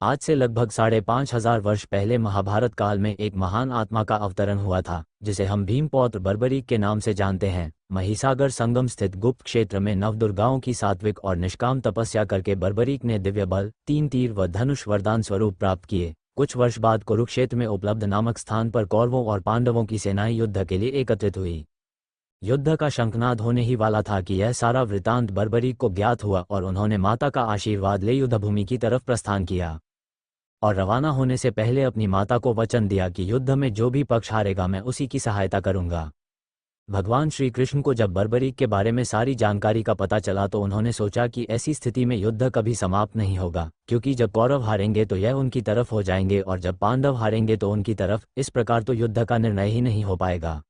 आज से लगभग 5,500 वर्ष पहले महाभारत काल में एक महान आत्मा का अवतरण हुआ था, जिसे हम भीमपौत्र बर्बरीक के नाम से जानते हैं। महिसागर संगम स्थित गुप्त क्षेत्र में नवदुर्गाओं की सात्विक और निष्काम तपस्या करके बर्बरीक ने दिव्य बल, 3 तीर व धनुष वरदान स्वरूप प्राप्त किए। कुछ वर्ष बाद कुरुक्षेत्र में उपलब्ध नामक स्थान पर कौरवों और पांडवों की सेनाएं युद्ध के लिए एकत्रित हुई। युद्ध का शंखनाद होने ही वाला था कि यह सारा वृतांत बर्बरीक को ज्ञात हुआ और उन्होंने माता का आशीर्वाद ले युद्धभूमि की तरफ प्रस्थान किया और रवाना होने से पहले अपनी माता को वचन दिया कि युद्ध में जो भी पक्ष हारेगा मैं उसी की सहायता करूंगा। भगवान श्री कृष्ण को जब बर्बरीक के बारे में सारी जानकारी का पता चला तो उन्होंने सोचा कि ऐसी स्थिति में युद्ध कभी समाप्त नहीं होगा, क्योंकि जब कौरव हारेंगे तो यह उनकी तरफ हो जाएंगे और जब पांडव हारेंगे तो उनकी तरफ। इस प्रकार तो युद्ध का निर्णय ही नहीं हो पाएगा।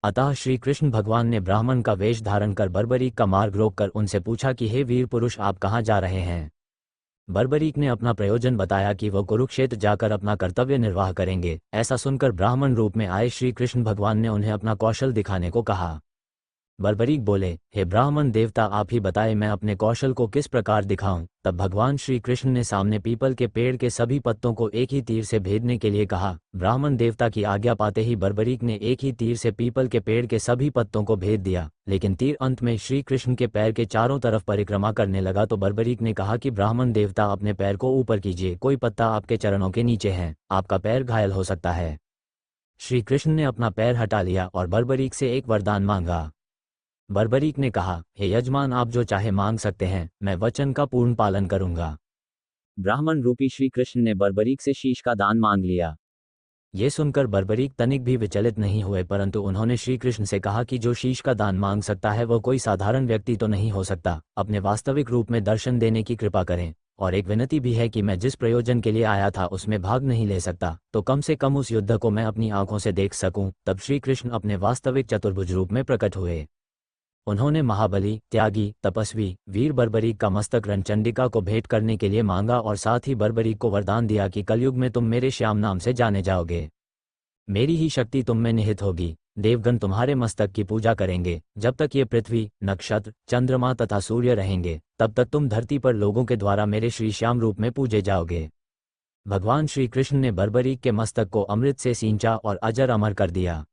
अतः श्री कृष्ण भगवान ने ब्राह्मण का वेश धारण कर बर्बरीक का मार्ग रोककर उनसे पूछा कि हे वीर पुरुष, आप कहाँ जा रहे हैं। बर्बरीक ने अपना प्रयोजन बताया कि वह कुरुक्षेत्र जाकर अपना कर्तव्य निर्वाह करेंगे। ऐसा सुनकर ब्राह्मण रूप में आए श्री कृष्ण भगवान ने उन्हें अपना कौशल दिखाने को कहा। बर्बरीक बोले, हे ब्राह्मण देवता, आप ही बताएं मैं अपने कौशल को किस प्रकार दिखाऊं। तब भगवान श्री कृष्ण ने सामने पीपल के पेड़ के सभी पत्तों को एक ही तीर से भेदने के लिए कहा। ब्राह्मण देवता की आज्ञा पाते ही बर्बरीक ने एक ही तीर से पीपल के पेड़ के सभी पत्तों को भेद दिया, लेकिन तीर अंत में श्री कृष्ण के पैर के चारों तरफ परिक्रमा करने लगा। तो बर्बरीक ने कहा कि ब्राह्मण देवता, अपने पैर को ऊपर कीजिए, कोई पत्ता आपके चरणों के नीचे है, आपका पैर घायल हो सकता है। श्री कृष्ण ने अपना पैर हटा लिया और बर्बरीक से एक वरदान मांगा। बर्बरीक ने कहा, हे यजमान, आप जो चाहे मांग सकते हैं, मैं वचन का पूर्ण पालन करूंगा। ब्राह्मण रूपी श्री कृष्ण ने बर्बरीक से शीश का दान मांग लिया। ये सुनकर बर्बरीक तनिक भी विचलित नहीं हुए, परंतु उन्होंने श्री कृष्ण से कहा कि जो शीश का दान मांग सकता है वह कोई साधारण व्यक्ति तो नहीं हो सकता। अपने वास्तविक रूप में दर्शन देने की कृपा करें, और एक विनती भी है कि मैं जिस प्रयोजन के लिए आया था उसमें भाग नहीं ले सकता, तो कम से कम उस युद्ध को मैं अपनी आंखों से देख सकूं। तब श्री कृष्ण अपने वास्तविक चतुर्भुज रूप में प्रकट हुए। उन्होंने महाबली, त्यागी, तपस्वी वीर बर्बरीक का मस्तक रणचंडिका को भेंट करने के लिए मांगा और साथ ही बर्बरीक को वरदान दिया कि कलयुग में तुम मेरे श्याम नाम से जाने जाओगे। मेरी ही शक्ति तुम में निहित होगी। देवगण तुम्हारे मस्तक की पूजा करेंगे। जब तक ये पृथ्वी, नक्षत्र, चंद्रमा तथा सूर्य रहेंगे तब तक तुम धरती पर लोगों के द्वारा मेरे श्री श्याम रूप में पूजे जाओगे। भगवान श्री कृष्ण ने बर्बरीक के मस्तक को अमृत से सींचा और अजर अमर कर दिया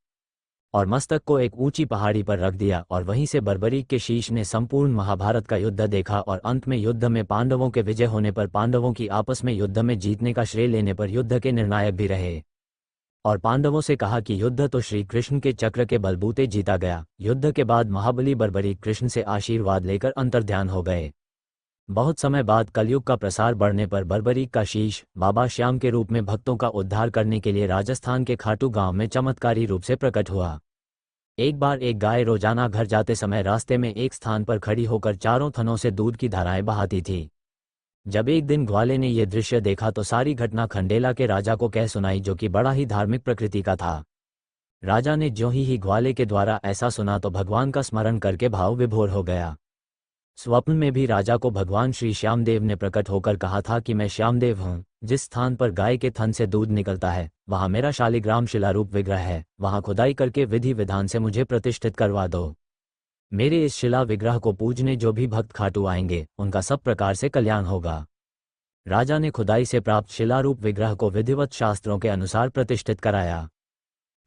और मस्तक को एक ऊंची पहाड़ी पर रख दिया, और वहीं से बर्बरीक के शीश ने संपूर्ण महाभारत का युद्ध देखा और अंत में युद्ध में पांडवों के विजय होने पर पांडवों की आपस में युद्ध में जीतने का श्रेय लेने पर युद्ध के निर्णायक भी रहे और पांडवों से कहा कि युद्ध तो श्री कृष्ण के चक्र के बलबूते जीता गया। युद्ध के बाद महाबली बर्बरीक कृष्ण से आशीर्वाद लेकर अंतर्ध्यान हो गए। बहुत समय बाद कलयुग का प्रसार बढ़ने पर बर्बरीक का शीश बाबा श्याम के रूप में भक्तों का उद्धार करने के लिए राजस्थान के खाटू गांव में चमत्कारी रूप से प्रकट हुआ। एक बार एक गाय रोजाना घर जाते समय रास्ते में एक स्थान पर खड़ी होकर चारों थनों से दूध की धाराएं बहाती थी। जब एक दिन ग्वाले ने यह दृश्य देखा तो सारी घटना खंडेला के राजा को कह सुनाई, जो कि बड़ा ही धार्मिक प्रकृति का था। राजा ने ज्यों ही ग्वाले के द्वारा ऐसा सुना तो भगवान का स्मरण करके भाव विभोर हो गया। स्वप्न में भी राजा को भगवान श्री श्यामदेव ने प्रकट होकर कहा था कि मैं श्यामदेव हूँ। जिस स्थान पर गाय के थन से दूध निकलता है वहां मेरा शालिग्राम शिलारूप विग्रह है, वहां खुदाई करके विधि विधान से मुझे प्रतिष्ठित करवा दो। मेरे इस शिला विग्रह को पूजने जो भी भक्त खाटू आएंगे उनका सब प्रकार से कल्याण होगा। राजा ने खुदाई से प्राप्त शिलारूप विग्रह को विधिवत शास्त्रों के अनुसार प्रतिष्ठित कराया।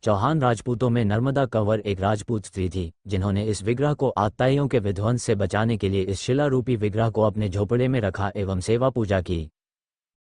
चौहान राजपूतों में नर्मदा कंवर एक राजपूत स्त्री थी, जिन्होंने इस विग्रह को आताइयों के विध्वंस से बचाने के लिए इस शिलारूपी विग्रह को अपने झोपड़े में रखा एवं सेवा पूजा की।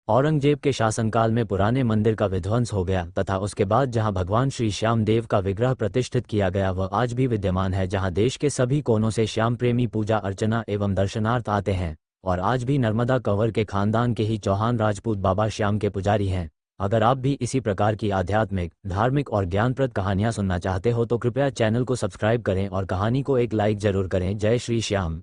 औरंगजेब के शासनकाल में पुराने मंदिर का विध्वंस हो गया तथा उसके बाद जहां भगवान श्री श्याम देव का विग्रह प्रतिष्ठित किया गया वह आज भी विद्यमान है, जहां देश के सभी कोनों से श्याम प्रेमी पूजा अर्चना एवं दर्शनार्थ आते हैं और आज भी नर्मदा कंवर के खानदान के ही चौहान राजपूत बाबा श्याम के पुजारी हैं। अगर आप भी इसी प्रकार की आध्यात्मिक, धार्मिक और ज्ञानप्रद कहानियां सुनना चाहते हो तो कृपया चैनल को सब्सक्राइब करें और कहानी को एक लाइक जरूर करें। जय श्री श्याम।